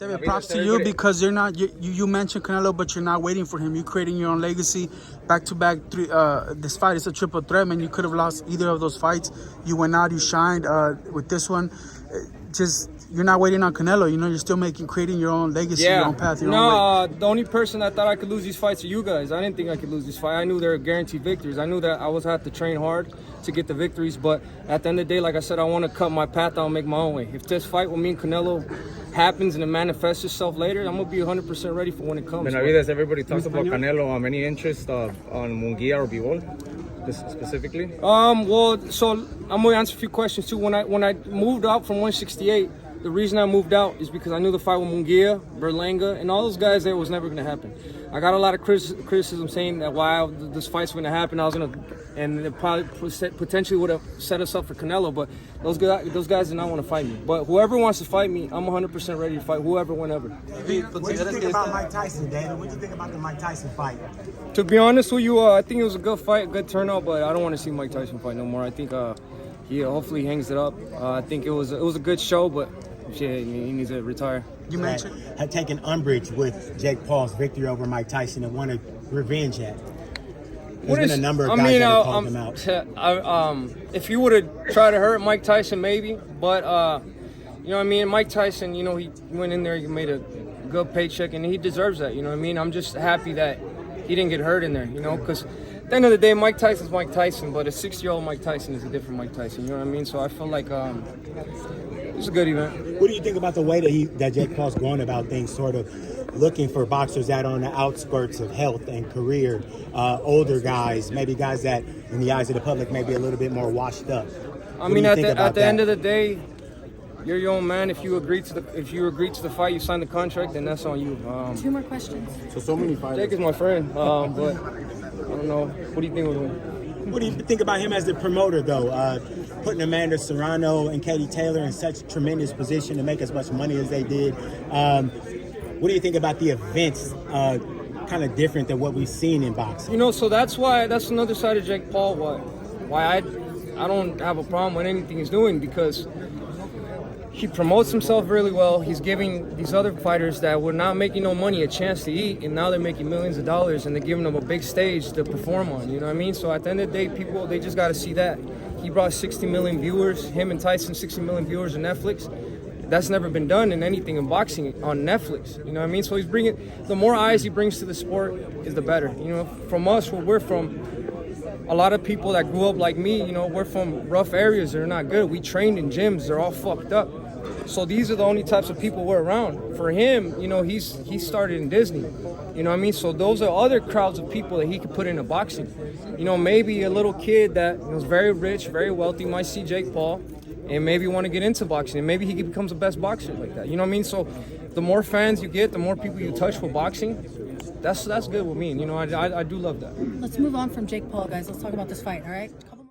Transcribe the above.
David, props to you because you're not. You mentioned Canelo, but you're not waiting for him. You're creating your own legacy. Back-to-back three. This fight is a triple threat, man. You could have lost either of those fights. You went out. You shined. With this one, just you're not waiting on Canelo. You know, you're still creating your own legacy, your own path, your own way. The only person that thought I could lose these fights are you guys. I didn't think I could lose this fight. I knew they were guaranteed victories. I knew that I was have to train hard to get the victories. But at the end of the day, like I said, I want to cut my path out and make my own way. If this fight with me and Canelo happens and it manifests itself later, I'm gonna be 100% ready for when it comes. Benavidez, everybody talks about Canelo. Any interest on Munguia or Bivol, specifically? Well, so I'm gonna answer a few questions too. When I moved out from 168, the reason I moved out is because I knew the fight with Munguia, Berlanga, and all those guys there was never gonna happen. I got a lot of criticism saying that why this fight's gonna happen. And it probably potentially would have set us up for Canelo, but those guys did not want to fight me. But whoever wants to fight me, I'm 100% ready to fight whoever, whenever. What do you think about Mike Tyson, David? What do you think about the Mike Tyson fight? To be honest with you, I think it was a good fight, a good turnout, but I don't want to see Mike Tyson fight no more. I think he hopefully hangs it up. I think it was a good show, but shit, he needs to retire. You mentioned had taken umbrage with Jake Paul's victory over Mike Tyson and wanted revenge at. There's been a number of guys that have called him out. If you would have tried to hurt Mike Tyson, maybe. But, you know what I mean? Mike Tyson, you know, he went in there, he made a good paycheck, and he deserves that, you know what I mean? I'm just happy that he didn't get hurt in there, you know, because at the end of the day, Mike Tyson's Mike Tyson, but a 6-year-old Mike Tyson is a different Mike Tyson, you know what I mean? So I feel like it was a good event. What do you think about the way that Jake Paul's going about things, sort of looking for boxers that are on the outskirts of health and career, older guys, maybe guys that, in the eyes of the public, may be a little bit more washed up? I mean, at the end of the day, you're your own man. If you agreed to the fight, you signed the contract, then that's on you. 2 more questions. So many fighters. Jake is my friend, but I don't know. What do you think of him? What do you think about him as the promoter, though? Putting Amanda Serrano and Katie Taylor in such tremendous position to make as much money as they did. What do you think about the events? Kind of different than what we've seen in boxing. You know, so that's another side of Jake Paul. Why I don't have a problem with anything he's doing, because he promotes himself really well. He's giving these other fighters that were not making no money a chance to eat, and now they're making millions of dollars, and they're giving them a big stage to perform on. You know what I mean? So at the end of the day, people, they just got to see that. He brought 60 million viewers, him and Tyson, 60 million viewers on Netflix. That's never been done in anything in boxing on Netflix. You know what I mean? So he's bringing, the more eyes he brings to the sport is the better. You know, from us, where we're from, a lot of people that grew up like me, you know, we're from rough areas that are not good. We trained in gyms, they're all fucked up. So these are the only types of people we're around. For him, you know, he started in Disney. You know what I mean? So those are other crowds of people that he could put into boxing. You know, maybe a little kid that was very rich, very wealthy might see Jake Paul and maybe want to get into boxing, and maybe he becomes the best boxer like that. You know what I mean? So the more fans you get, the more people you touch with boxing, that's good with me. And, you know, I do love that. Let's move on from Jake Paul, guys. Let's talk about this fight, all right?